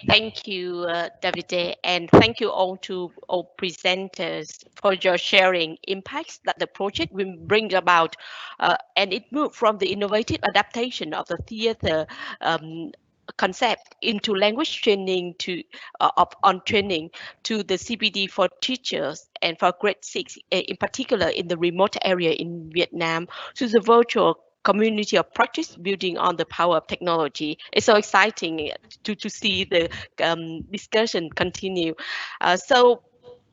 Thank you, Davide, and thank you all to all presenters for your sharing impacts that the project will bring about. And it moved from the innovative adaptation of the theater um, concept into language training on training to the CPD for teachers and for grade 6, in particular in the remote area in Vietnam, to the virtual community of practice building on the power of technology. It's so exciting to see the discussion continue. So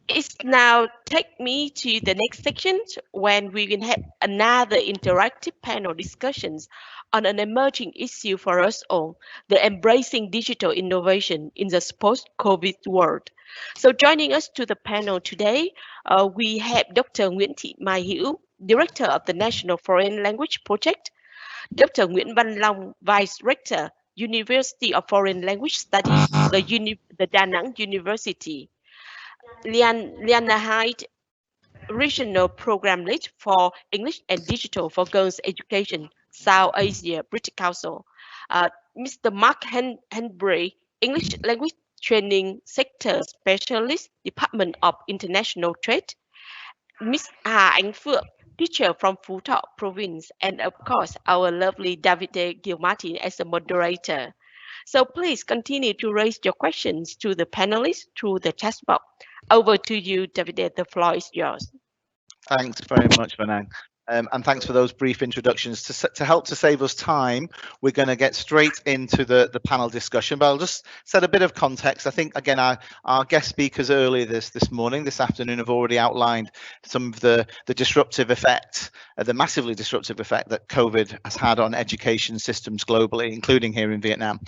it's now take me to the next section when we will have another interactive panel discussions on an emerging issue for us all, the embracing digital innovation in the post-COVID world. So joining us to the panel today, we have Dr. Nguyễn Thị Mai Hiễu, Director of the National Foreign Language Project, Dr. Nguyễn Văn Long, Vice Rector, University of Foreign Language Studies, the Da Nang University, Liana Hyde, Regional Program Lead for English and Digital for Girls Education, South Asia, British Council, Mr. Mark Henbury, English Language Training Sector Specialist, Department of International Trade, Miss Anh Phượng, teacher from Phú Thọ province, and of course, our lovely Davide Gilmartin as a moderator. So please continue to raise your questions to the panelists through the chat box. Over to you, Davide. The floor is yours. Thanks very much, Vanang. And thanks for those brief introductions. To help to save us time, we're going to get straight into the panel discussion, but I'll just set a bit of context. I think, again, our guest speakers earlier this afternoon have already outlined some of the disruptive effect, the massively disruptive effect that COVID has had on education systems globally, including here in Vietnam.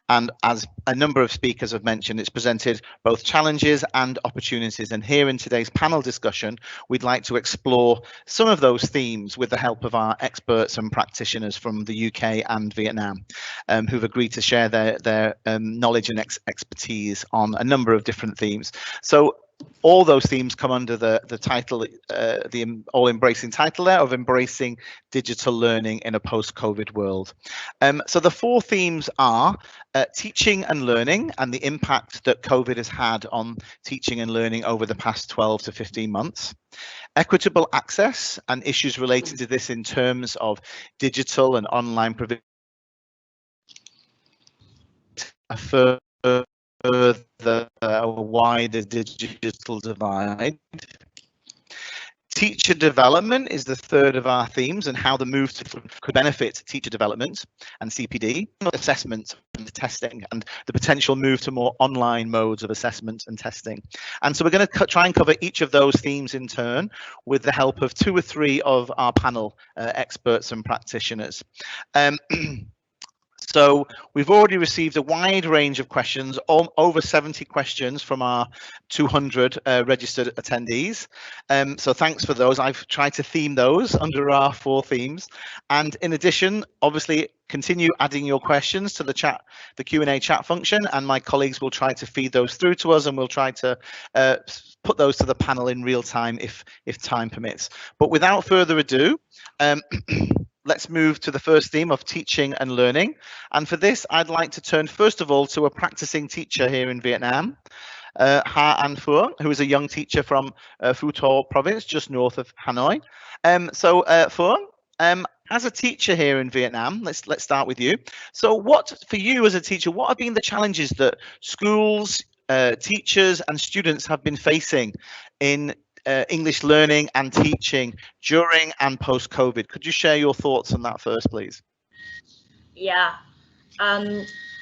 And as a number of speakers have mentioned, it's presented both challenges and opportunities. And here in today's panel discussion, we'd like to explore some of those themes with the help of our experts and practitioners from the UK and Vietnam, who've agreed to share their knowledge and expertise on a number of different themes. So all those themes come under the title, the all-embracing title there of Embracing Digital Learning in a Post-COVID World. So the four themes are teaching and learning and the impact that COVID has had on teaching and learning over the past 12 to 15 months. Equitable access and issues related to this in terms of digital and online provision. A further wider digital divide. Teacher development is the third of our themes, and how the move could benefit teacher development and CPD, assessment and testing, and the potential move to more online modes of assessment and testing. And so we're going to try and cover each of those themes in turn with the help of 2 or 3 of our panel experts and practitioners. So we've already received a wide range of questions, over 70 questions from our 200 registered attendees. So thanks for those. I've tried to theme those under our 4 themes. And in addition, obviously, continue adding your questions to the Q&A chat function, and my colleagues will try to feed those through to us, and we'll try to put those to the panel in real time if time permits. But without further ado, let's move to the first theme of teaching and learning. And for this, I'd like to turn first of all to a practicing teacher here in Vietnam, Ha An Phượng, who is a young teacher from Phu Tho province, just north of Hanoi. So Phượng, as a teacher here in Vietnam, let's start with you. So what, for you as a teacher, what have been the challenges that schools, teachers and students have been facing in English learning and teaching during and post-COVID? Could you share your thoughts on that first, please? Yeah.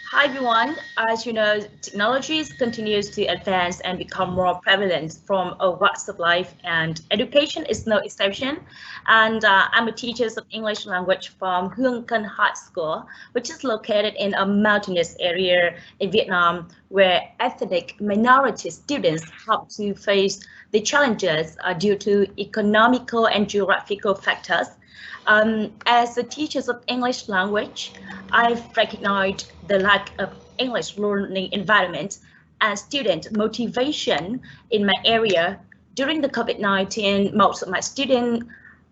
Hi everyone. As you know, technologies continues to advance and become more prevalent from a walks of life, and education is no exception. And I'm a teacher of English language from Hương Can High School, which is located in a mountainous area in Vietnam, where ethnic minority students have to face the challenges due to economical and geographical factors. As a teacher of English language, I've recognized the lack of English learning environment and student motivation in my area. During the COVID-19, most of my students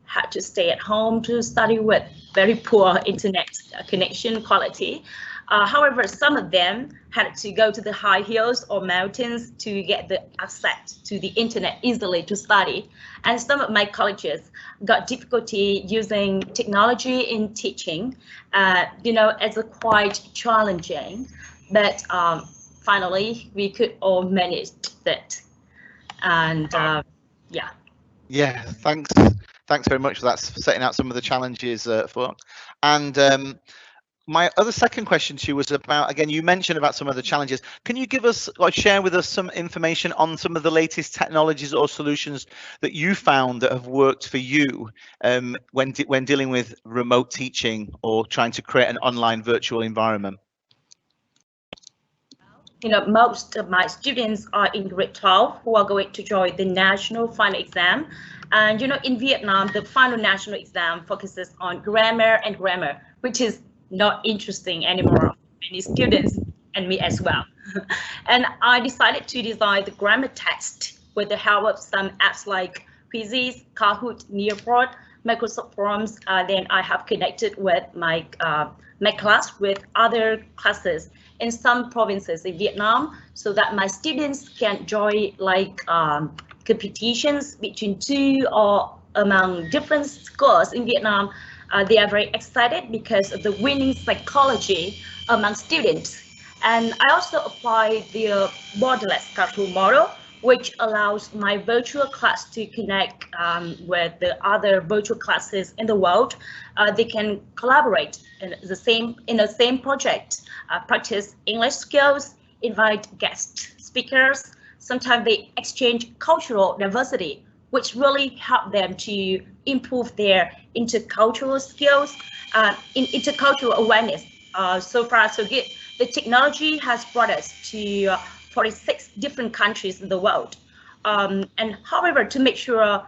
had to stay at home to study with very poor internet connection quality. However, some of them had to go to the high hills or mountains to get the access to the internet easily to study. And some of my colleges got difficulty using technology in teaching. It's quite challenging, but finally we could all manage it. And yeah. Yeah, thanks very much for that, setting out some of the challenges for. And my other second question to you was about, again, you mentioned about some of the challenges. Can you give us or share with us some information on some of the latest technologies or solutions that you found that have worked for you when dealing with remote teaching or trying to create an online virtual environment? Most of my students are in grade 12 who are going to join the national final exam. And, in Vietnam, the final national exam focuses on grammar, which is not interesting anymore for many students and me as well. And I decided to design the grammar test with the help of some apps like Quizzes, Kahoot, Nearpod, Microsoft Forms. Then I have connected with my class with other classes in some provinces in Vietnam, so that my students can join competitions between two or among different schools in Vietnam. They are very excited because of the winning psychology among students. And I also apply the borderless classroom model, which allows my virtual class to connect with the other virtual classes in the world. They can collaborate in the same project, practice English skills, invite guest speakers. Sometimes they exchange cultural diversity, which really help them to improve their intercultural skills, intercultural awareness. So far, so good. The technology has brought us to 46 different countries in the world. And however, to make sure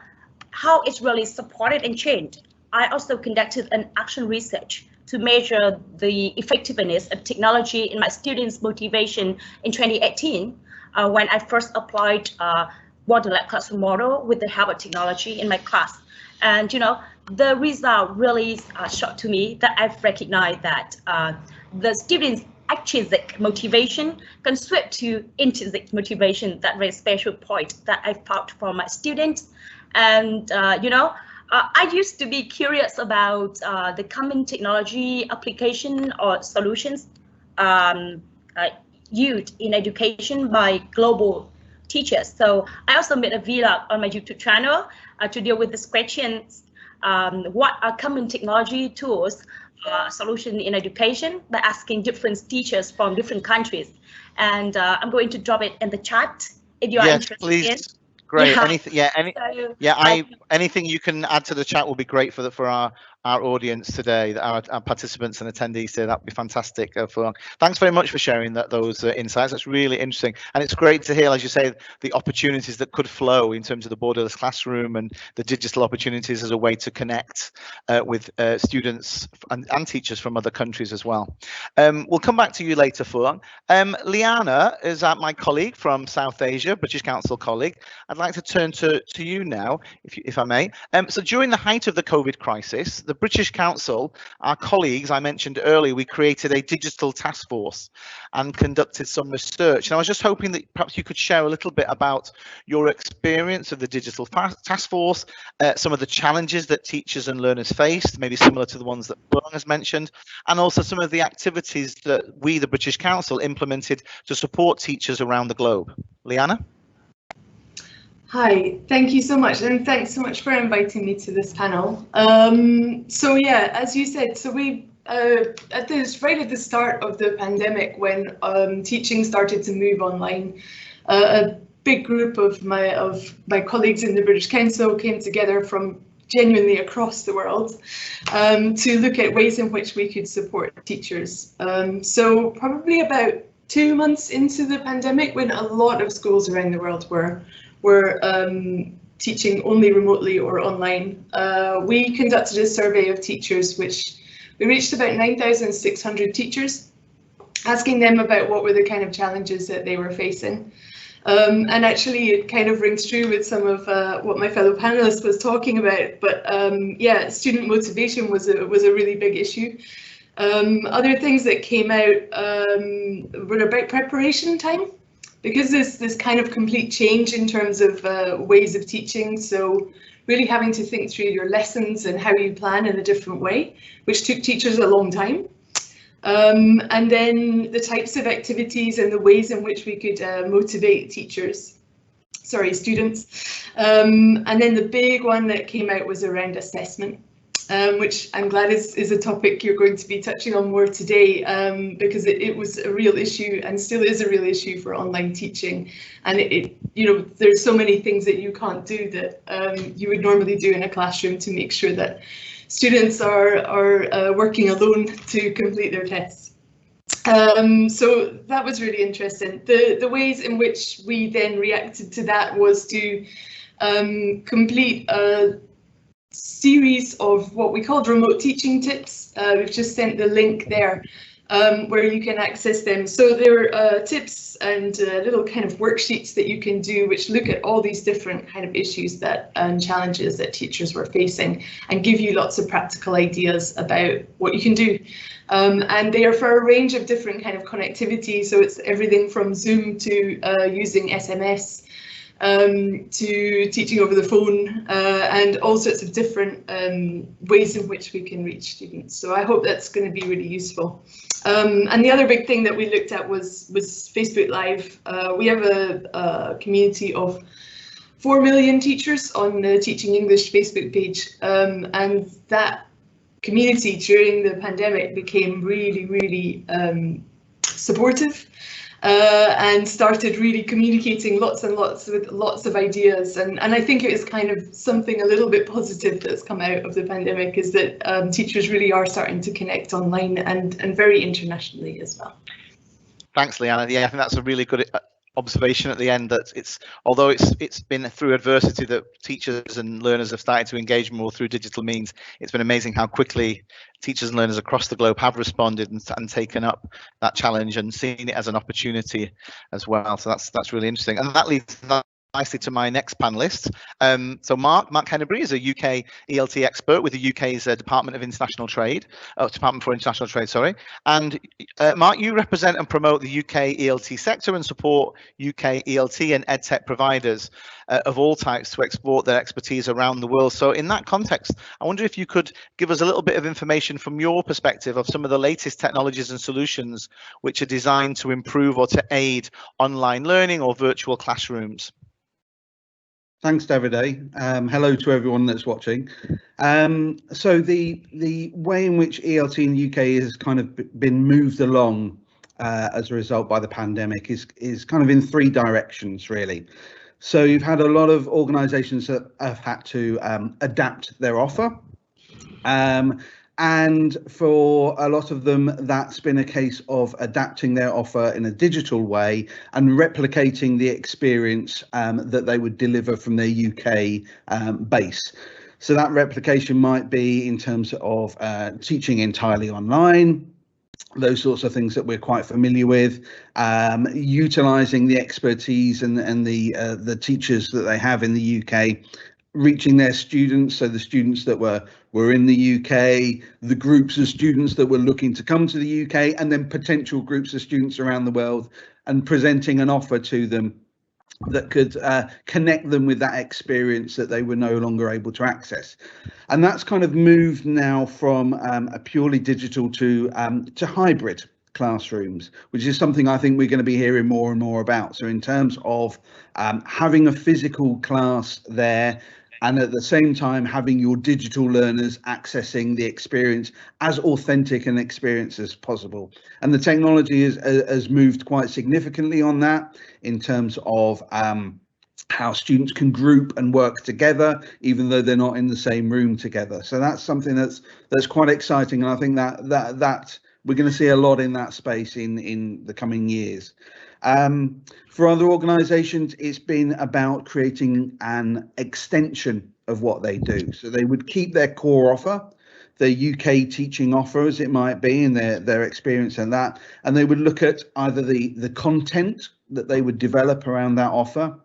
how it's really supported and changed, I also conducted an action research to measure the effectiveness of technology in my students' motivation in 2018, when I first applied borderless classroom model with the help of technology in my class. And the result really shocked to me that I've recognized that the students' extrinsic motivation can switch to intrinsic motivation. That very special point that I found for my students. And I used to be curious about the common technology application or solutions used in education by global teachers. So I also made a vlog on my YouTube channel to deal with this questions. What are common technology tools solution in education, by asking different teachers from different countries. And I'm going to drop it in the chat if you are interested. Please. In. Great. Yeah. Anything you can add to the chat will be great for our audience today, our participants and attendees today. That would be fantastic. Thanks very much for sharing those insights. That's really interesting, and it's great to hear, as you say, the opportunities that could flow in terms of the borderless classroom and the digital opportunities as a way to connect with students and teachers from other countries as well. We'll come back to you later, Phuong. Liana is my colleague from South Asia, British Council colleague. I'd like to turn to you now, if I may. So during the height of the COVID crisis, the British Council, our colleagues, I mentioned earlier, we created a digital task force and conducted some research. And I was just hoping that perhaps you could share a little bit about your experience of the digital task force, some of the challenges that teachers and learners faced, maybe similar to the ones that Phuong has mentioned, and also some of the activities that we, the British Council, implemented to support teachers around the globe. Liana? Hi, thank you so much, and thanks so much for inviting me to this panel. So yeah, as you said, so we right at the start of the pandemic, when teaching started to move online, a big group of my colleagues in the British Council came together from genuinely across the world to look at ways in which we could support teachers. So probably about 2 months into the pandemic, when a lot of schools around the world were teaching only remotely or online, we conducted a survey of teachers, which we reached about 9,600 teachers, asking them about what were the kind of challenges that they were facing. And actually it kind of rings true with some of what my fellow panelist was talking about, but yeah, student motivation was a really big issue. Other things that came out were about preparation time, because there's this kind of complete change in terms of ways of teaching. So really having to think through your lessons and how you plan in a different way, which took teachers a long time. And then the types of activities and the ways in which we could motivate students. And then the big one that came out was around assessment, which I'm glad is a topic you're going to be touching on more today, because it was a real issue and still is a real issue for online teaching. And there's so many things that you can't do that you would normally do in a classroom to make sure that students are working alone to complete their tests. So that was really interesting. The ways in which we then reacted to that was to complete a series of what we called remote teaching tips. We've just sent the link there where you can access them. So there are tips and little kind of worksheets that you can do, which look at all these different kind of issues and challenges that teachers were facing, and give you lots of practical ideas about what you can do. And they are for a range of different kind of connectivity. So it's everything from Zoom to using SMS, to teaching over the phone, and all sorts of different ways in which we can reach students. So I hope that's going to be really useful. And the other big thing that we looked at was Facebook Live. We have a community of 4 million teachers on the Teaching English Facebook page, and that community during the pandemic became really, really supportive. And started really communicating lots and lots with lots of ideas, and I think it is kind of something a little bit positive that's come out of the pandemic, is that teachers really are starting to connect online and very internationally as well. Thanks, Leanna. Yeah, I think that's a really good observation at the end, that although it's been through adversity that teachers and learners have started to engage more through digital means, it's been amazing how quickly teachers and learners across the globe have responded and taken up that challenge and seen it as an opportunity as well. So that's really interesting, and that leads nicely to my next panelist. So Mark Hennebury is a UK ELT expert with the UK's Department for International Trade, sorry. And Mark, you represent and promote the UK ELT sector and support UK ELT and EdTech providers of all types to export their expertise around the world. So in that context, I wonder if you could give us a little bit of information from your perspective of some of the latest technologies and solutions which are designed to improve or to aid online learning or virtual classrooms. Thanks, Davide. Hello to everyone that's watching. So the way in which ELT in the UK has kind of been moved along as a result by the pandemic is kind of in three directions, really. So you've had a lot of organisations that have had to adapt their offer. And for a lot of them, that's been a case of adapting their offer in a digital way and replicating the experience that they would deliver from their UK base. So that replication might be in terms of teaching entirely online, those sorts of things that we're quite familiar with, utilising the expertise and the teachers that they have in the UK, reaching their students, so the students that were in the UK, the groups of students that were looking to come to the UK, and then potential groups of students around the world, and presenting an offer to them that could connect them with that experience that they were no longer able to access. And that's kind of moved now from a purely digital to hybrid classrooms, which is something I think we're going to be hearing more and more about. So in terms of having a physical class there, and at the same time having your digital learners accessing the experience as authentic an experience as possible. And the technology has moved quite significantly on that in terms of how students can group and work together, even though they're not in the same room together. So that's something that's quite exciting, and I think that we're going to see a lot in that space in the coming years. For other organisations, it's been about creating an extension of what they do. So they would keep their core offer, their UK teaching offer, as it might be, and their experience in that, and they would look at either the content that they would develop around that offer,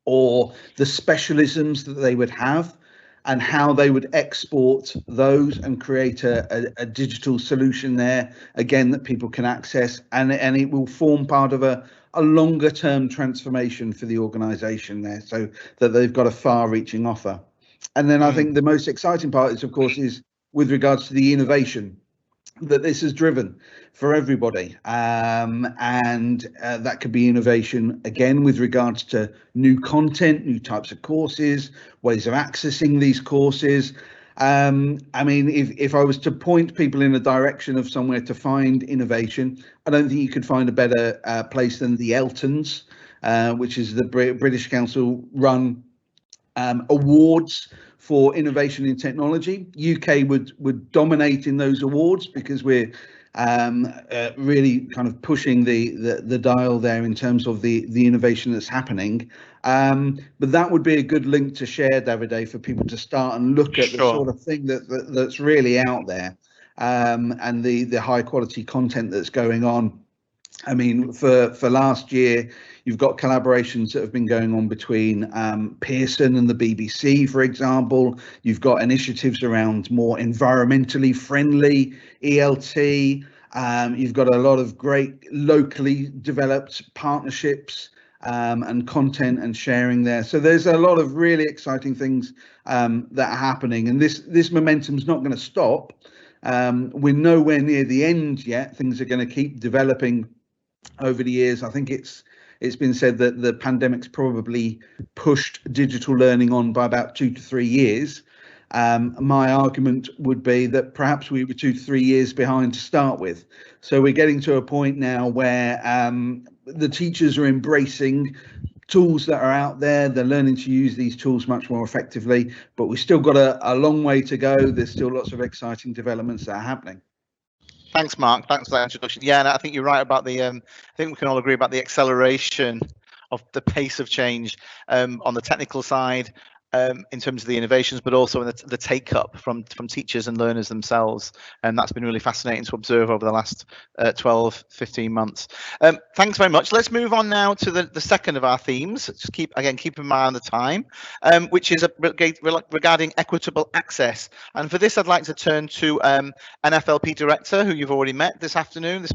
or the specialisms that they would have, and how they would export those and create a digital solution there, again, that people can access, and it will form part of a longer term transformation for the organisation there, so that they've got a far-reaching offer. And then I think the most exciting part is, of course, is with regards to the innovation that this has driven for everybody, and that could be innovation again with regards to new content, new types of courses, ways of accessing these courses. I mean, if I was to point people in a direction of somewhere to find innovation, I don't think you could find a better place than the Eltons, which is the British Council run awards for innovation in technology. UK would dominate in those awards because we're really kind of pushing the dial there in terms of the innovation that's happening. But that would be a good link to share, Davide, for people to start and look at the sort of thing that's really out there, and the high quality content that's going on. I mean, for last year, you've got collaborations that have been going on between Pearson and the BBC, for example. You've got initiatives around more environmentally friendly ELT. You've got a lot of great locally developed partnerships and content and sharing there. So there's a lot of really exciting things that are happening, and this momentum's not going to stop. We're nowhere near the end yet. Things are going to keep developing over the years. I think it's been said that the pandemic's probably pushed digital learning on by about 2 to 3 years. My argument would be that perhaps we were 2 to 3 years behind to start with. So we're getting to a point now where the teachers are embracing tools that are out there. They're learning to use these tools much more effectively, but we've still got a long way to go. There's still lots of exciting developments that are happening. Thanks, Mark. Thanks for that introduction. Yeah, and I think you're right about the. I think we can all agree about the acceleration of the pace of change on the technical side, in terms of the innovations, but also in the take up from teachers and learners themselves. And that's been really fascinating to observe over the last 12-15 months. Thanks very much. Let's move on now to the second of our themes. Just keep in mind on the time, which is regarding equitable access. And for this, I'd like to turn to NFLP Director, who you've already met this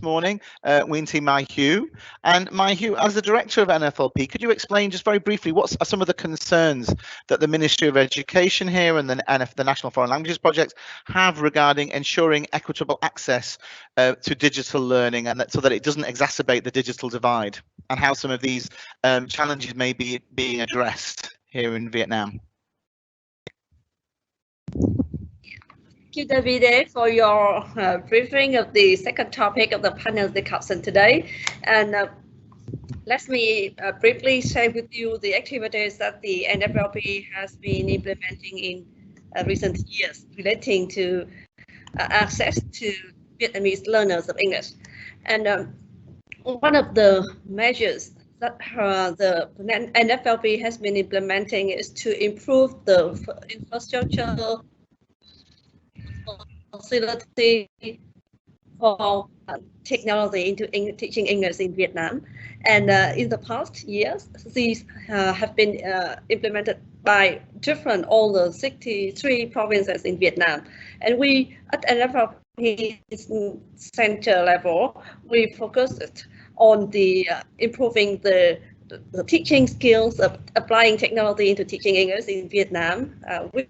morning, Wynty Mai-Hugh. And Mai-Hugh, as the Director of NFLP, could you explain just very briefly what are some of the concerns that the Ministry of Education here and the National Foreign Languages Project have regarding ensuring equitable access to digital learning, and so that it doesn't exacerbate the digital divide, and how some of these challenges may be being addressed here in Vietnam? Thank you, Davide, for your briefing of the second topic of the panel discussion today. And let me briefly share with you the activities that the NFLP has been implementing in recent years relating to access to Vietnamese learners of English. And one of the measures that the NFLP has been implementing is to improve the infrastructure facility for technology into teaching English in Vietnam. And in the past years, these have been implemented by all the 63 provinces in Vietnam. And we at NFLP center level, we focused on the improving the teaching skills of applying technology into teaching English in Vietnam. We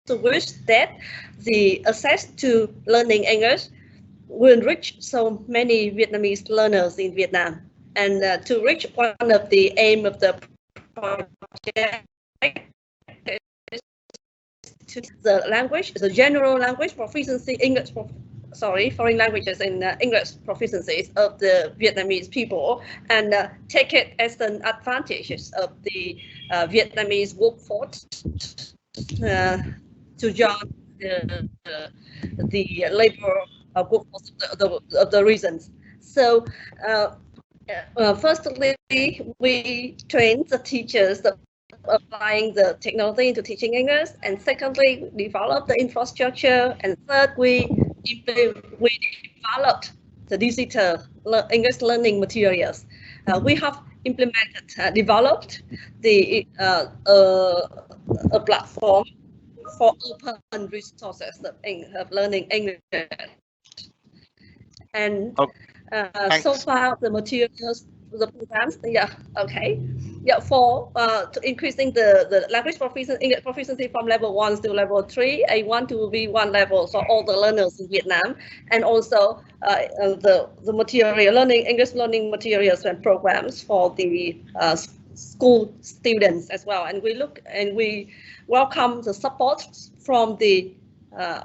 wish that the access to learning English will reach so many Vietnamese learners in Vietnam. And to reach one of the aim of the project is to the language, the general language proficiency, foreign languages in English proficiencies of the Vietnamese people, and take it as an advantage of the Vietnamese workforce to join the labor workforce of the regions. So firstly, we train the teachers applying the technology into teaching English, and secondly, we develop the infrastructure, and third, we developed the digital English learning materials. We have developed a platform for open resources of learning English. And so far, the materials, the programs, for to increasing the language proficiency, English proficiency from level 1 to level 3, A1 to B1 level for all the learners in Vietnam, and also the material learning English learning materials and programs for the school students as well. And we welcome the support from the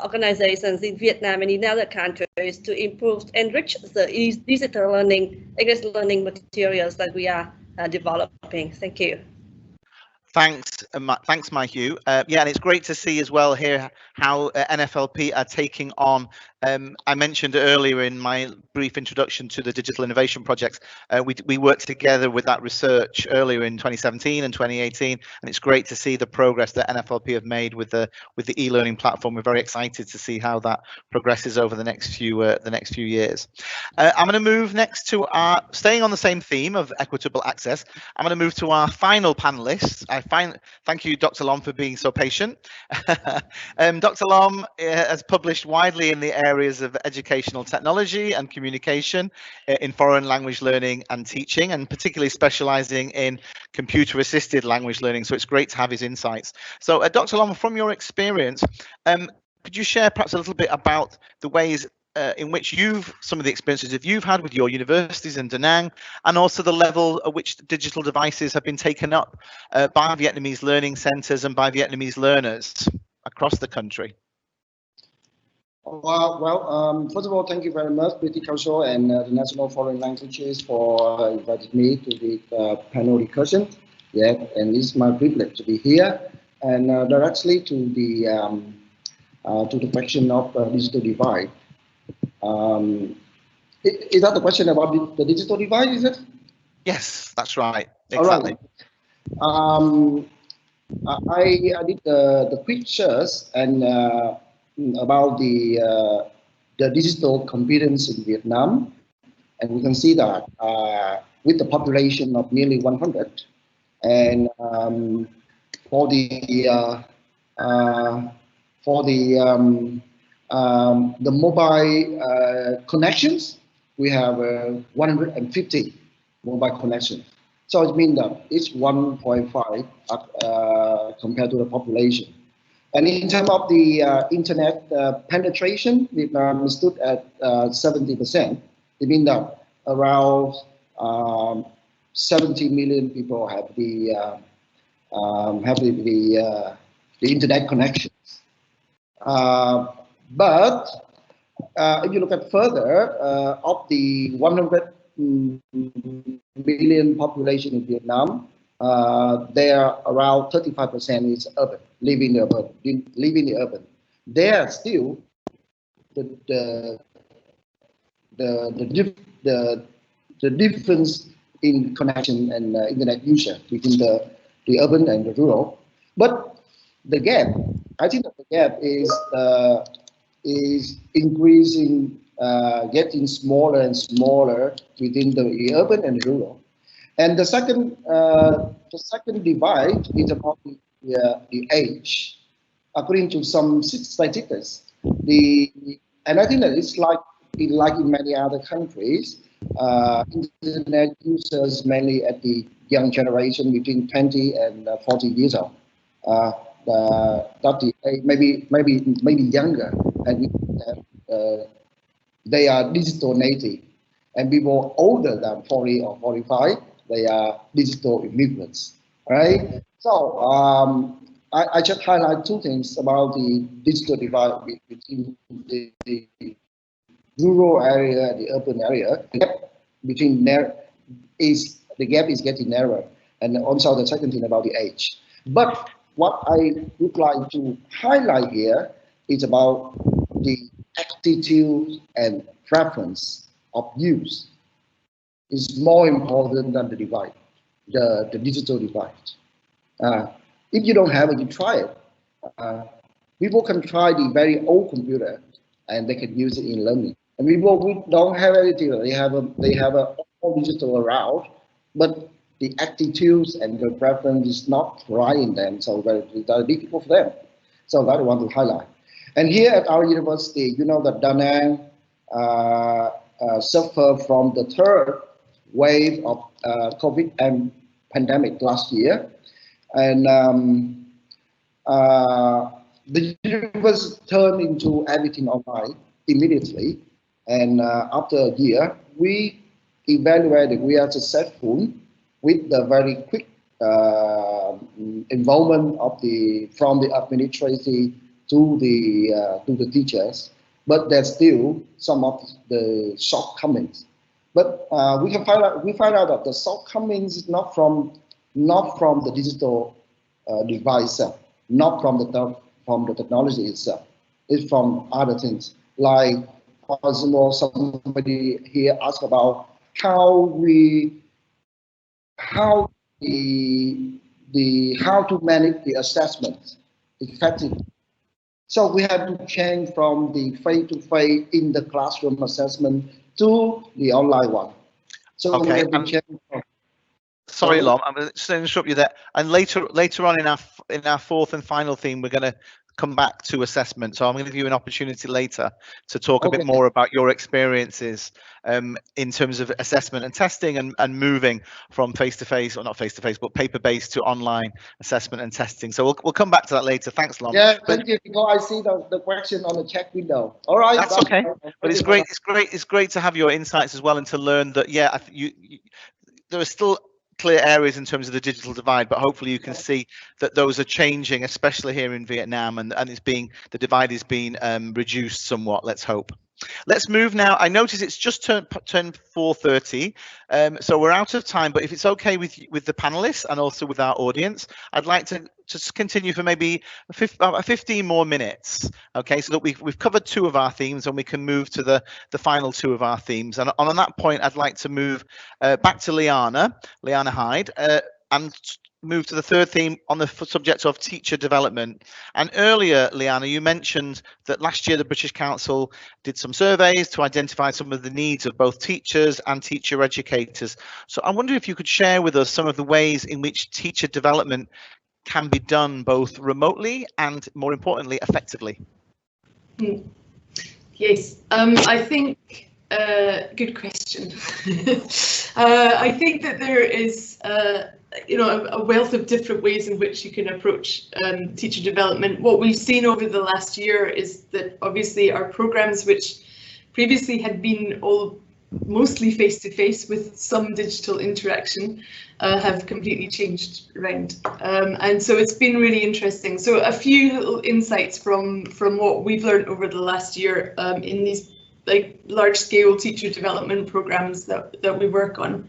organizations in Vietnam and in other countries to improve, enrich the digital learning, English learning materials that we are developing. Thank you. Thanks, Mai-Hu. Yeah, and it's great to see as well here how NFLP are taking on. I mentioned earlier in my brief introduction to the digital innovation projects, we worked together with that research earlier in 2017 and 2018, and it's great to see the progress that NFLP have made with the e-learning platform. We're very excited to see how that progresses over the next few years. I'm going to move next to our, staying on the same theme of equitable access. I'm going to move to our final panelists. Thank you, Dr. Lom, for being so patient. Dr. Lom has published widely in the areas of educational technology and communication in foreign language learning and teaching, and particularly specializing in computer-assisted language learning. So it's great to have his insights. So Dr. Lom, from your experience, could you share perhaps a little bit about the ways in which some of the experiences that you've had with your universities in Da Nang, and also the level at which digital devices have been taken up by Vietnamese learning centers and by Vietnamese learners across the country? Well, first of all, thank you very much, British Council and the National Foreign Languages for inviting me to the panel discussion. Yeah, and it's my privilege to be here. And directly to the question of digital divide. Is that the question about the digital divide, is it? Yes, that's right. Exactly. All right. I did the pictures and about the digital competence in Vietnam, and we can see that with the population of nearly 100, and for the mobile connections, we have 150 mobile connections. So it means that it's 1.5 compared to the population. And in terms of the internet penetration, Vietnam stood at 70%. It means that around 70 million people have the internet connections. But if you look at further, of the 100 million population in Vietnam, there are around 35% is urban, living in the urban. There still the difference in connection and internet user between the urban and the rural. But the gap, I think that the gap is increasing, getting smaller and smaller within the urban and rural. And the second divide is about the age. According to some statistics, and I think that it's like in many other countries, internet users mainly at the young generation between 20 and 40 years old. Maybe younger, and they are digital native, and people older than 40 or 45, they are digital immigrants, right? So I just highlight two things about the digital divide between the rural area and the urban area. The gap between the gap is getting narrower, and also the second thing about the age. But what I would like to highlight here is about the attitude and preference of use. Is more important than the divide, the digital divide. If you don't have it, you try it. People can try the very old computer, and they can use it in learning. And people who don't have anything, they have all digital around, but the attitudes and the preference is not right in them, so it's very difficult for them. So that I want to highlight. And here at our university, you know that Da Nang suffered from the third wave of COVID and pandemic last year. And the university turned into everything online immediately. And after a year, we evaluated we are successful with the very quick involvement of from the administration to the teachers, but there's still some of the shortcomings. But we find out that the shortcomings is not from the digital device, not from the technology itself. It's from other things. Like, for example, somebody here asked about how to manage the assessment effectively. So we have to change from the face-to-face in the classroom assessment to the online one. So okay, we have to change. Sorry, Lom, I'm going to interrupt you there. And later on in our fourth and final theme, we're going to come back to assessment. So I'm going to give you an opportunity later to talk a bit more about your experiences in terms of assessment and testing and moving from face-to-face, or not face-to-face, but paper-based to online assessment and testing. So we'll come back to that later. Thanks, Lom. Yeah, thank you. Because I see the question on the chat window. All right. That's okay. But it's great. It's great to have your insights as well and to learn that, yeah, there are still clear areas in terms of the digital divide, but hopefully you can see that those are changing, especially here in Vietnam, and the divide is being reduced somewhat, let's hope. Let's move now. I notice it's just turned 4:30, so we're out of time, but if it's okay with the panelists and also with our audience, I'd like to just continue for maybe 15 more minutes, okay, so that we've covered 2 of our themes and we can move to the final 2 of our themes. And on that point, I'd like to move back to Liana Hyde, and move to the 3rd theme on the subject of teacher development. And earlier, Liana, you mentioned that last year the British Council did some surveys to identify some of the needs of both teachers and teacher educators. So I wonder if you could share with us some of the ways in which teacher development can be done both remotely and, more importantly, effectively. Yes, I think good question. I think that there is a wealth of different ways in which you can approach teacher development. What we've seen over the last year is that obviously our programs, which previously had been all mostly face-to-face with some digital interaction, have completely changed around, and so it's been really interesting. So a few little insights from what we've learned over the last year in these large-scale teacher development programs that we work on.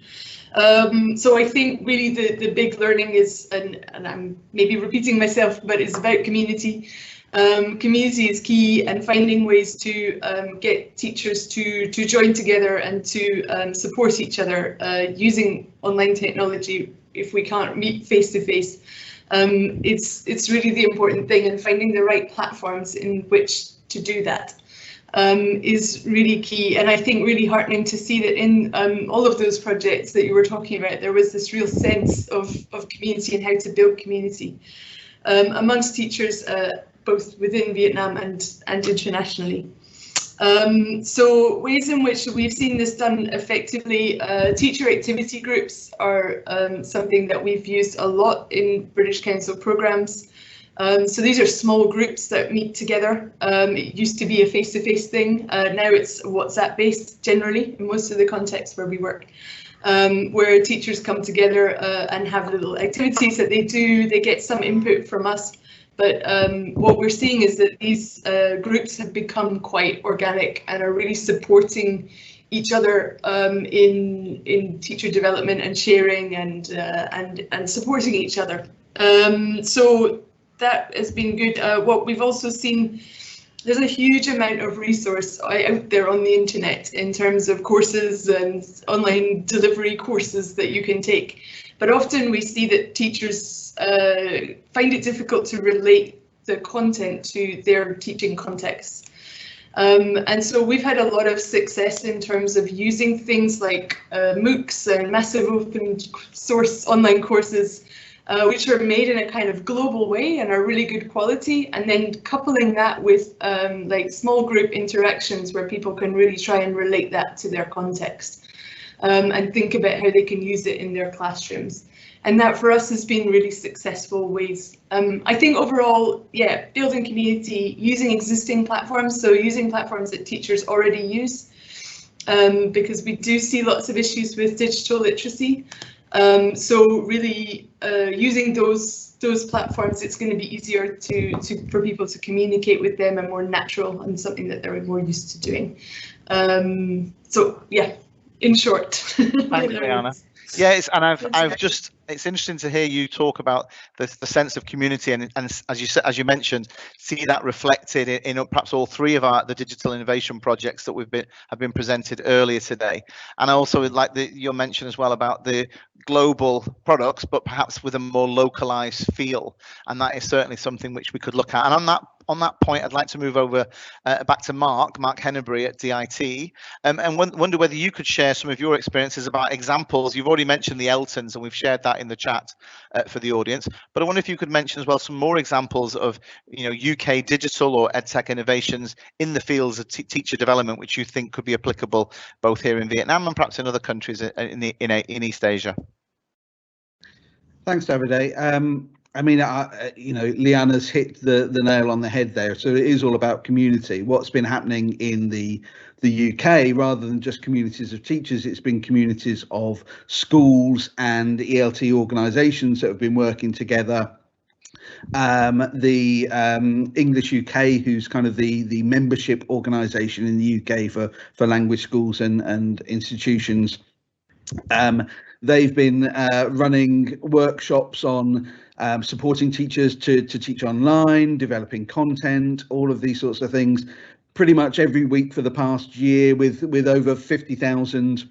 So I think really the big learning is, and I'm maybe repeating myself, but it's about community. Community is key, and finding ways to get teachers to join together and to support each other using online technology if we can't meet face to face. It's really the important thing, and finding the right platforms in which to do that is really key. And I think really heartening to see that in all of those projects that you were talking about, there was this real sense of community and how to build community amongst teachers, both within Vietnam and internationally. So ways in which we've seen this done effectively, teacher activity groups are something that we've used a lot in British Council programs. So these are small groups that meet together. It used to be a face-to-face thing. Now it's WhatsApp based generally in most of the contexts where we work, where teachers come together and have little activities that they do. They get some input from us. But what we're seeing is that these groups have become quite organic and are really supporting each other in teacher development and sharing and supporting each other. So that has been good. What we've also seen, there's a huge amount of resource out there on the internet in terms of courses and online delivery courses that you can take. But often we see that teachers find it difficult to relate the content to their teaching context. And so we've had a lot of success in terms of using things like MOOCs and massive open source online courses which are made in a kind of global way and are really good quality, and then coupling that with like small group interactions where people can really try and relate that to their context and think about how they can use it in their classrooms. And that for us has been really successful ways. I think overall, yeah, building community, using existing platforms, so using platforms that teachers already use, because we do see lots of issues with digital literacy. So really using those platforms, it's going to be easier for people to communicate with them and more natural and something that they're more used to doing. So yeah, in short. Thanks, Liana. Yeah, it's interesting to hear you talk about the sense of community, and as you mentioned, see that reflected in perhaps all three of the digital innovation projects that have been presented earlier today. And I also would like your mention as well about the global products, but perhaps with a more localized feel, and that is certainly something which we could look at. And on that point, I'd like to move over back to Mark Hennebury at DIT, and wonder whether you could share some of your experiences about examples. You've already mentioned the Eltons, and we've shared that in the chat for the audience. But I wonder if you could mention as well some more examples of UK digital or edtech innovations in the fields of teacher development, which you think could be applicable both here in Vietnam and perhaps in other countries in East Asia. Thanks, Davide. I mean, Liana's hit the nail on the head there. So it is all about community. What's been happening in the UK, rather than just communities of teachers, it's been communities of schools and ELT organisations that have been working together. The English UK, who's kind of the membership organisation in the UK for language schools and institutions. They've been running workshops on supporting teachers to teach online, developing content, all of these sorts of things, pretty much every week for the past year, with over 50,000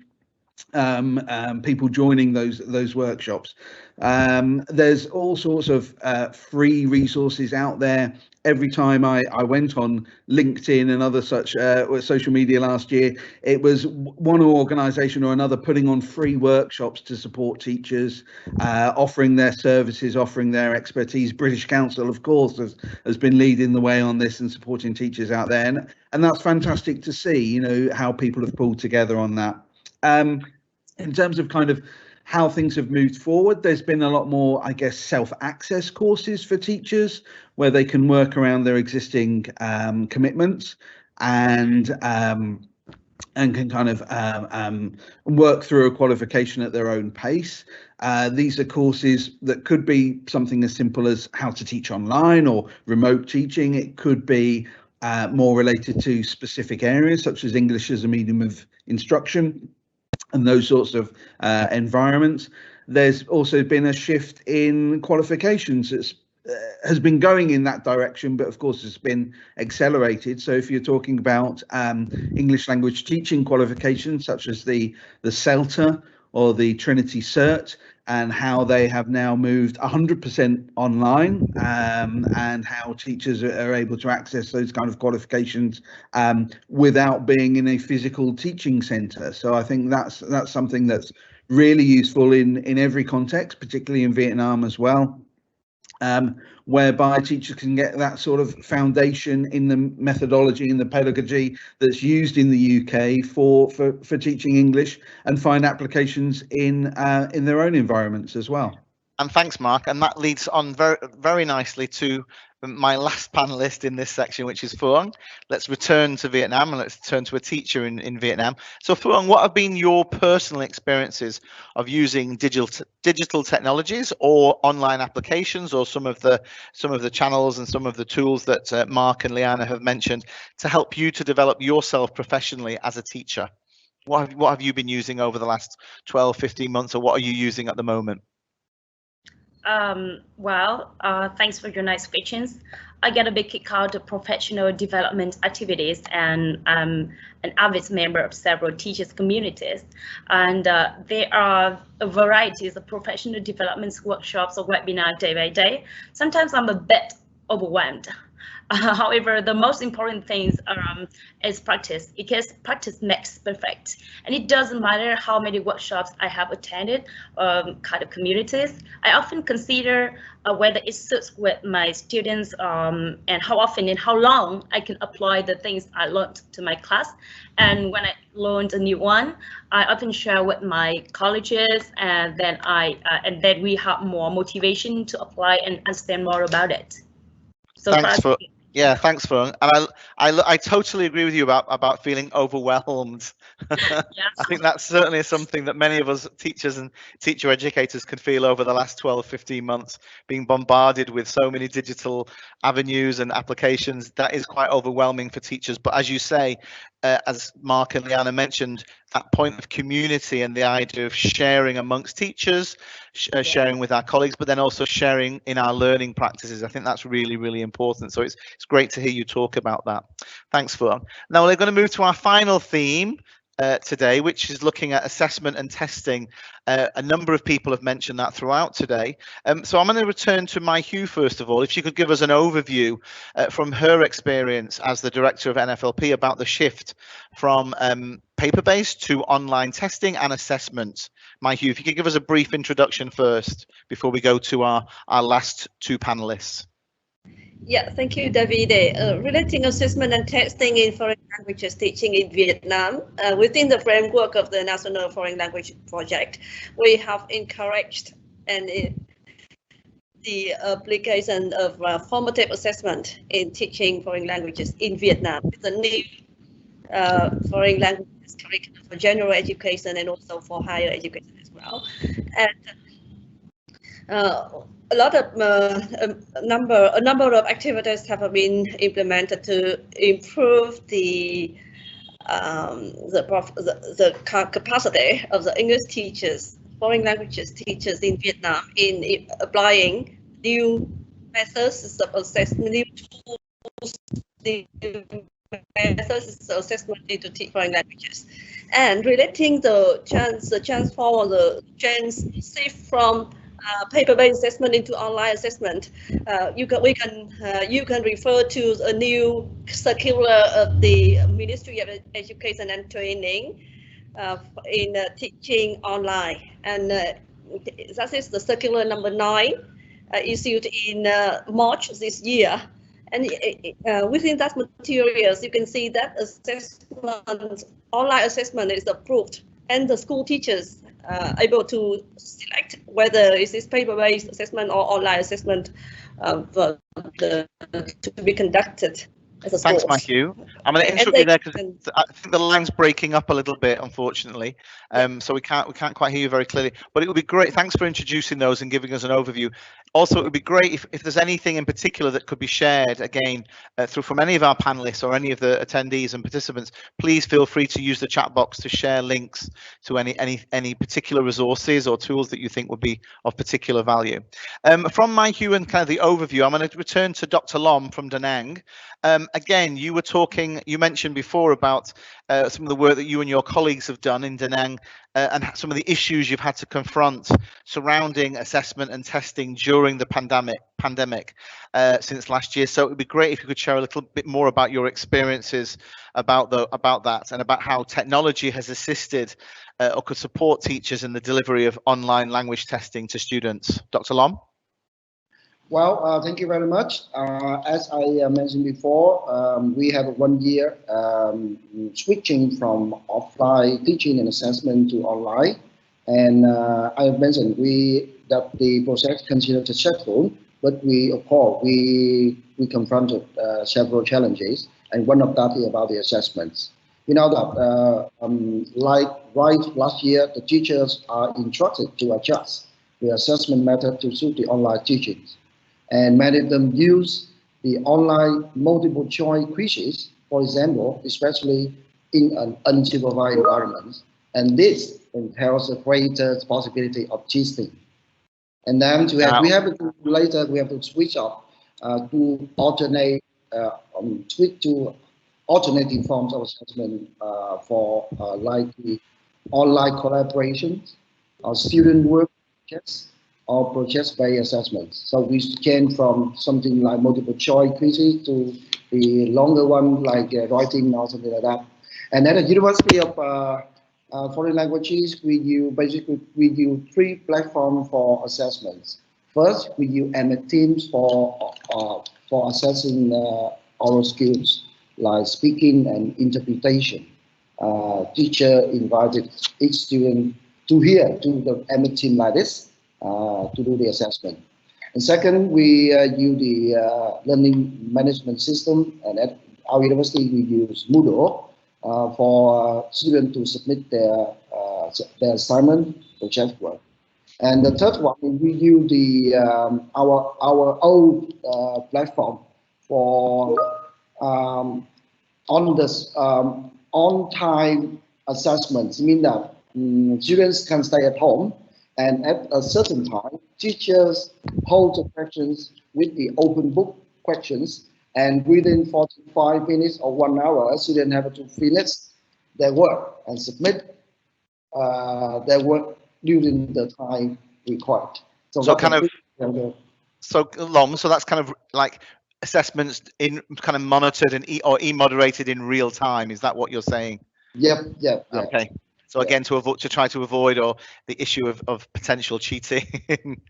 people joining those workshops. There's all sorts of free resources out there. Every time I went on LinkedIn and other such social media last year, it was one organisation or another putting on free workshops to support teachers, offering their services, offering their expertise. British Council, of course, has been leading the way on this and supporting teachers out there, and that's fantastic to see. How people have pulled together on that. In terms of kind of how things have moved forward, there's been a lot more, I guess, self-access courses for teachers where they can work around their existing commitments and can kind of work through a qualification at their own pace. These are courses that could be something as simple as how to teach online or remote teaching. It could be more related to specific areas such as English as a medium of instruction and those sorts of environments. There's also been a shift in qualifications that has been going in that direction, but of course it's been accelerated. So if you're talking about English language teaching qualifications such as the CELTA or the Trinity Cert, and how they have now moved 100% online, and how teachers are able to access those kind of qualifications without being in a physical teaching centre. So I think that's something that's really useful in every context, particularly in Vietnam as well, whereby teachers can get that sort of foundation in the methodology and the pedagogy that's used in the UK for teaching English, and find applications in their own environments as well. And thanks, Mark. And that leads on very, very nicely to my last panelist in this section, which is Phuong. Let's return to Vietnam and let's turn to a teacher in Vietnam. So Phuong, what have been your personal experiences of using digital technologies or online applications, or some of the channels and some of the tools that Mark and Liana have mentioned to help you to develop yourself professionally as a teacher? What have you been using over the last 12, 15 months, or what are you using at the moment? Thanks for your nice questions. I get a big kick out of professional development activities, and I'm an avid member of several teachers communities. And there are varieties of professional development workshops or webinars day by day. Sometimes I'm a bit overwhelmed. However, the most important thing is practice, because practice makes perfect. And it doesn't matter how many workshops I have attended, kind of communities. I often consider whether it suits with my students, and how often and how long I can apply the things I learned to my class. And when I learned a new one, I often share with my colleagues, and then we have more motivation to apply and understand more about it. So thanks for and I totally agree with you about feeling overwhelmed. Yes. I think that's certainly something that many of us teachers and teacher educators could feel over the last 12-15 months, being bombarded with so many digital avenues and applications. That is quite overwhelming for teachers. But as you say, as Mark and Liana mentioned, that point of community and the idea of sharing amongst teachers, sharing with our colleagues, but then also sharing in our learning practices. I think that's really, really important. So it's great to hear you talk about that. Thanks, Phuong. Now we're going to move to our final theme today, which is looking at assessment and testing. A number of people have mentioned that throughout today. So I'm going to return to Mai Hugh first of all. If she could give us an overview from her experience as the director of NFLP about the shift from paper-based to online testing and assessment. Mai Hugh, if you could give us a brief introduction first before we go to our last two panelists. Yeah, thank you, David. Relating assessment and testing in foreign languages teaching in Vietnam, within the framework of the National Foreign Language Project, we have encouraged the application of formative assessment in teaching foreign languages in Vietnam. It's a new foreign languages curriculum for general education and also for higher education as well. And a lot of a number of activities have been implemented to improve the capacity of the English teachers, foreign languages teachers in Vietnam in applying new methods of assessment, new tools, new methods of assessment into foreign languages, and relating the chance for the chance shift from paper-based assessment into online assessment. You can refer to a new circular of the Ministry of Education and Training in teaching online, and that is the circular number 9, issued in March this year. And within that materials, you can see that online assessment is approved, and the school teachers able to select whether it is paper-based assessment or online assessment to be conducted. Thanks, Mai Hugh. I'm going to interrupt you there because I think the line's breaking up a little bit, unfortunately. So we can't quite hear you very clearly. But it would be great. Thanks for introducing those and giving us an overview. Also, it would be great if there's anything in particular that could be shared again from any of our panelists or any of the attendees and participants. Please feel free to use the chat box to share links to any particular resources or tools that you think would be of particular value. From Mai Hugh and kind of the overview, I'm going to return to Dr. Lom from Da Nang. Again, you mentioned before about some of the work that you and your colleagues have done in Da Nang and some of the issues you've had to confront surrounding assessment and testing during the pandemic since last year. So it would be great if you could share a little bit more about your experiences about that and about how technology has assisted or could support teachers in the delivery of online language testing to students. Dr. Lom? Well, thank you very much. As I mentioned before, we have 1 year switching from offline teaching and assessment to online. And I have mentioned that the process considered successful, but of course, we confronted several challenges, and one of that is about the assessments. You know that, right last year, the teachers are instructed to adjust the assessment method to suit the online teachings. And many of them use the online multiple choice quizzes, for example, especially in an unsupervised environment. And this entails a greater possibility of cheating. And then we have to switch up to switch to alternating forms of assessment for like the online collaborations, student work, or project-based assessments. So we change from something like multiple choice quizzes to the longer one like writing or something like that. And at the University of Foreign Languages, we use three platforms for assessments. First, we use MS Teams for assessing oral skills like speaking and interpretation. Teacher invited each student to the MS Team like this to do the assessment. And second, we use the learning management system, and at our university we use Moodle for students to submit their assignment, project work. And the third one, we use the our old platform for on-time assessments. Mean that students can stay at home, and at a certain time, teachers hold the questions with the open book questions, and within 45 minutes or 1 hour, students have to finish their work and submit their work during the time required. So Long, so that's kind of like assessments in kind of monitored and e-moderated in real time. Is that what you're saying? Yep. Okay. So again, to try to avoid or the issue of potential cheating.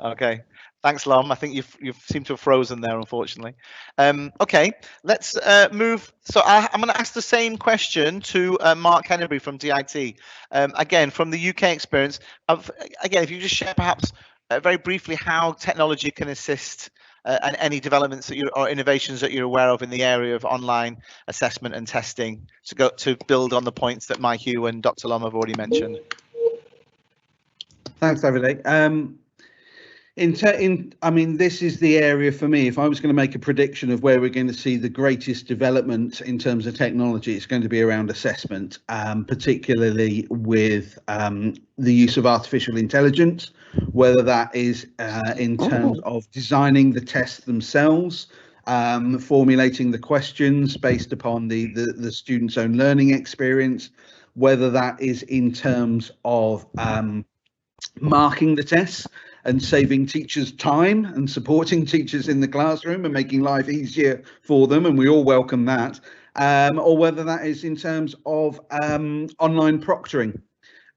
Okay. Thanks, Lom. I think you've seemed to have frozen there, unfortunately. Okay, let's move. So I'm going to ask the same question to Mark Hennery from DIT. Again, from the UK experience. Again, if you just share perhaps very briefly how technology can assist and any developments that or innovations that you're aware of in the area of online assessment and testing to build on the points that Mike Hugh and Dr. Lom have already mentioned. Thanks, David. I mean, this is the area for me. If I was going to make a prediction of where we're going to see the greatest development in terms of technology, it's going to be around assessment, particularly with the use of artificial intelligence, whether that is in terms of designing the tests themselves, formulating the questions based upon the student's own learning experience, whether that is in terms of marking the tests and saving teachers time and supporting teachers in the classroom and making life easier for them, and we all welcome that, or whether that is in terms of online proctoring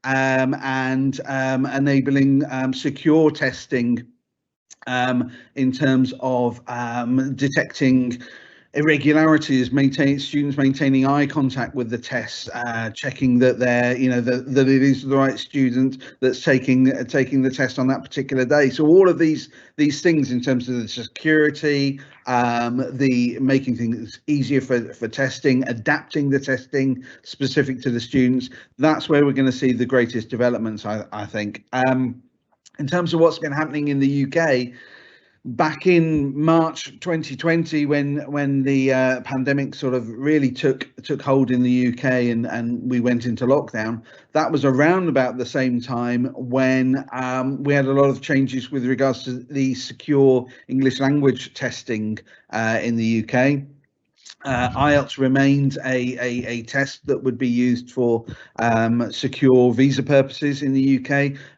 and enabling secure testing in terms of detecting irregularities, students maintaining eye contact with the tests, checking that they're, that it is the right student that's taking the test on that particular day. So all of these things in terms of the security, the making things easier for testing, adapting the testing specific to the students, that's where we're going to see the greatest developments, I think. In terms of what's been happening in the UK, back in March 2020, when the pandemic sort of really took hold in the UK and we went into lockdown, that was around about the same time when we had a lot of changes with regards to the secure English language testing in the UK. IELTS remained a test that would be used for secure visa purposes in the UK,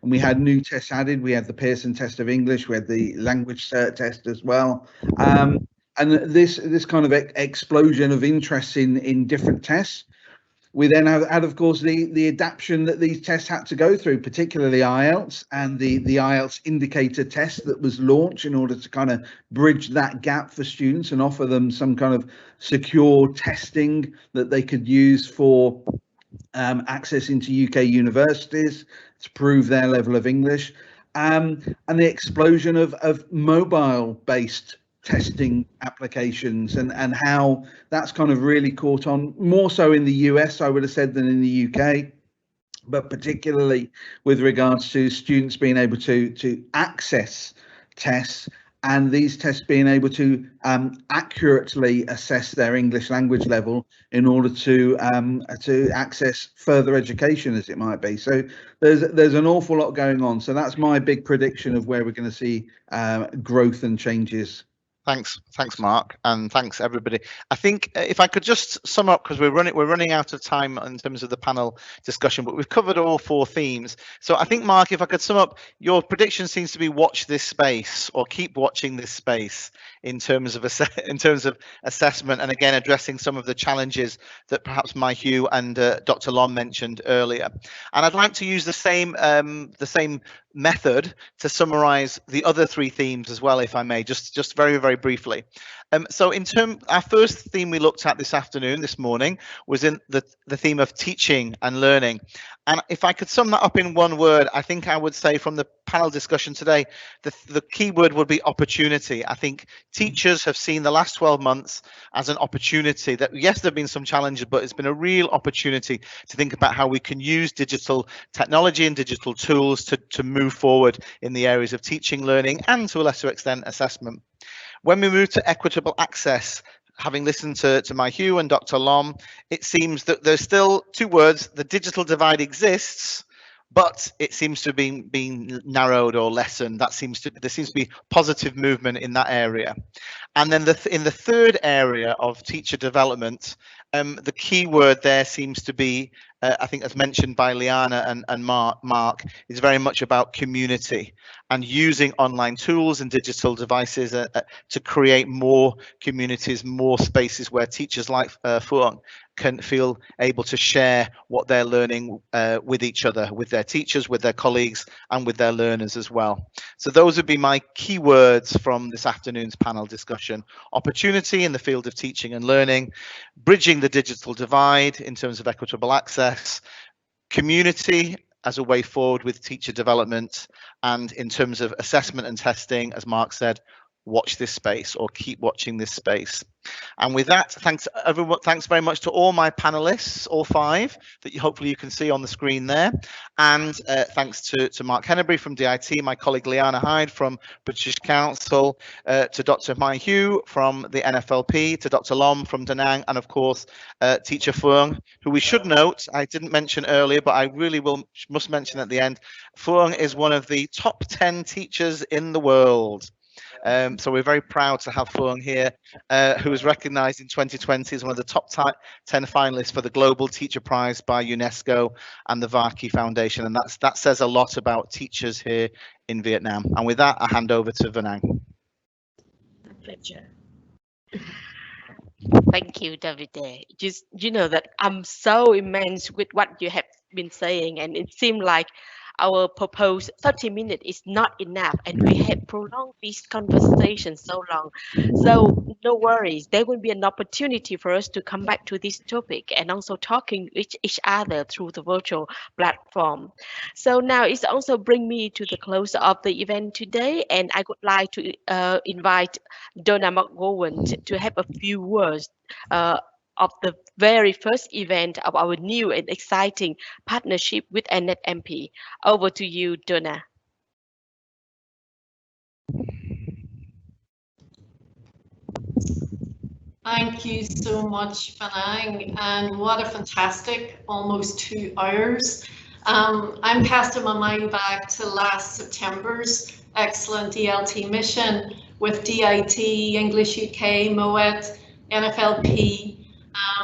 and we had new tests added. We had the Pearson test of English, we had the language cert test as well, and this kind of explosion of interest in different tests. We then had, of course, the adaptation that these tests had to go through, particularly IELTS and the IELTS indicator test that was launched in order to kind of bridge that gap for students and offer them some kind of secure testing that they could use for access into UK universities to prove their level of English, and the explosion of mobile-based testing applications and how that's kind of really caught on, more so in the US, I would have said, than in the UK, but particularly with regards to students being able to access tests, and these tests being able to accurately assess their English language level in order to access further education, as it might be. So there's an awful lot going on. So that's my big prediction of where we're going to see growth and changes Thanks, Mark, and thanks everybody. I think if I could just sum up, because we're running out of time in terms of the panel discussion, but we've covered all 4 themes. So I think, Mark, if I could sum up, your prediction seems to be watch this space, or keep watching this space in terms of assessment, and again addressing some of the challenges that perhaps Hugh and Dr. Lom mentioned earlier. And I'd like to use the same method to summarize the other 3 themes as well, if I may, just very briefly. So our first theme we looked at this morning was in the theme of teaching and learning. And if I could sum that up in one word, I think I would say from the panel discussion today, the key word would be opportunity. I think teachers have seen the last 12 months as an opportunity that, yes, there have been some challenges, but it's been a real opportunity to think about how we can use digital technology and digital tools to move forward in the areas of teaching, learning, and to a lesser extent, assessment. When we move to equitable access, having listened to Hugh and Dr. Lom, it seems that there's still 2 words: the digital divide exists, but it seems to be being narrowed or lessened. There seems to be positive movement in that area. And then in the third area of teacher development, the key word there seems to be, I think as mentioned by Liana and Mark, is very much about community and using online tools and digital devices to create more communities, more spaces where teachers like Phuong can feel able to share what they're learning with each other, with their teachers, with their colleagues, and with their learners as well. So those would be my key words from this afternoon's panel discussion: opportunity in the field of teaching and learning, bridging the digital divide in terms of equitable access, community as a way forward with teacher development, and in terms of assessment and testing, as Mark said, watch this space or keep watching this space. And with that, thanks everyone. Thanks very much to all my panelists, all 5 that hopefully you can see on the screen there. And thanks to Mark Henneberry from DIT, my colleague Liana Hyde from British Council, to Dr. Mai Hugh from the NFLP, to Dr. Lom from Da Nang, and of course teacher Phuong, who we should note, I didn't mention earlier, but I really must mention at the end, Phuong is one of the top 10 teachers in the world. So we're very proud to have Phuong here, who was recognised in 2020 as one of the top 10 finalists for the Global Teacher Prize by UNESCO and the Varkey Foundation, and that says a lot about teachers here in Vietnam. And with that, I hand over to Vanang. My pleasure. Thank you, Davide. Just, you know that I'm so immense with what you have been saying, and it seemed like our proposed 30 minutes is not enough, and we have prolonged this conversation so long. So no worries, there will be an opportunity for us to come back to this topic and also talking with each other through the virtual platform. So now it's also bring me to the close of the event today, and I would like to invite Donna McGowan to have a few words of the very first event of our new and exciting partnership with NetMP. Over to you, Donna. Thank you so much, Vanang, and what a fantastic almost 2 hours. I'm casting my mind back to last September's excellent ELT mission with DIT, English UK, MOET, NFLP,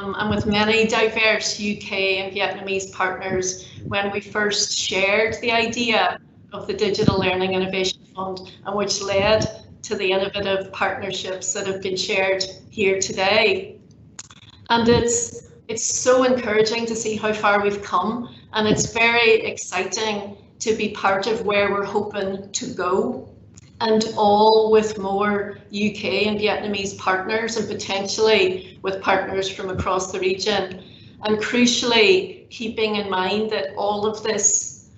and with many diverse UK and Vietnamese partners when we first shared the idea of the Digital Learning Innovation Fund, and which led to the innovative partnerships that have been shared here today. And it's so encouraging to see how far we've come, and it's very exciting to be part of where we're hoping to go, and all with more UK and Vietnamese partners, and potentially with partners from across the region. And crucially, keeping in mind that all of this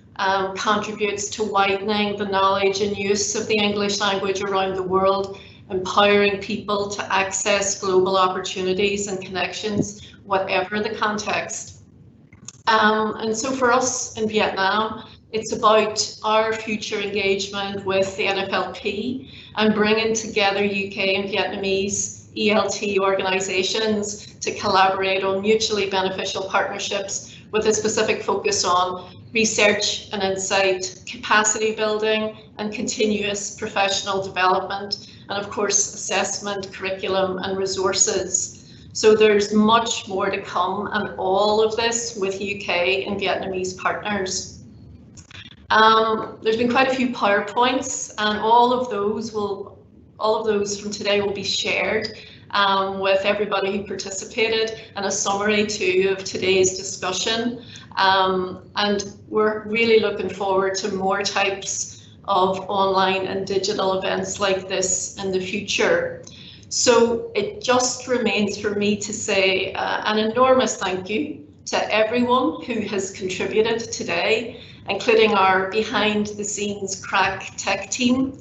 contributes to widening the knowledge and use of the English language around the world, empowering people to access global opportunities and connections, whatever the context. And so for us in Vietnam, it's about our future engagement with the NFLP and bringing together UK and Vietnamese ELT organisations to collaborate on mutually beneficial partnerships with a specific focus on research and insight, capacity building, and continuous professional development, and of course, assessment, curriculum, and resources. So there's much more to come, and all of this with UK and Vietnamese partners. There's been quite a few PowerPoints, and all of those from today will be shared with everybody who participated, and a summary too of today's discussion. And we're really looking forward to more types of online and digital events like this in the future. So it just remains for me to say an enormous thank you to everyone who has contributed today, including our behind the scenes crack tech team.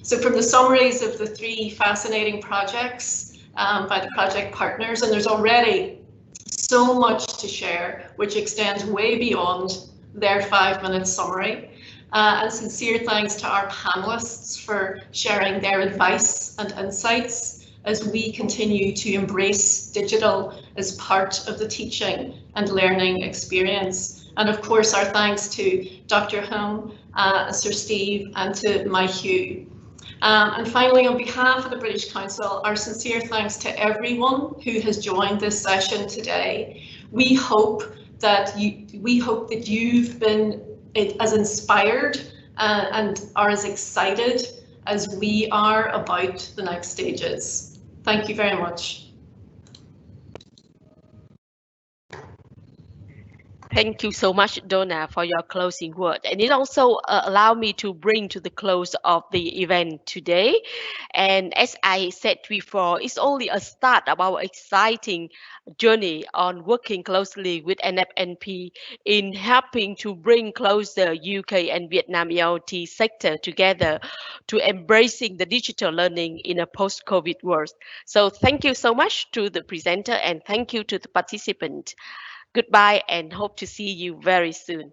So from the summaries of the 3 fascinating projects by the project partners, and there's already so much to share, which extends way beyond their 5-minute summary. And sincere thanks to our panelists for sharing their advice and insights as we continue to embrace digital as part of the teaching and learning experience. And of course, our thanks to Dr. Hung, Sir Steve, and to my Hugh. And finally, on behalf of the British Council, our sincere thanks to everyone who has joined this session today. We hope that you've been as inspired and are as excited as we are about the next stages. Thank you very much. Thank you so much, Donna, for your closing word. And it also allowed me to bring to the close of the event today. And as I said before, it's only a start of our exciting journey on working closely with NFNP in helping to bring closer UK and Vietnam ELT sector together to embracing the digital learning in a post-COVID world. So thank you so much to the presenter, and thank you to the participant. Goodbye and hope to see you very soon.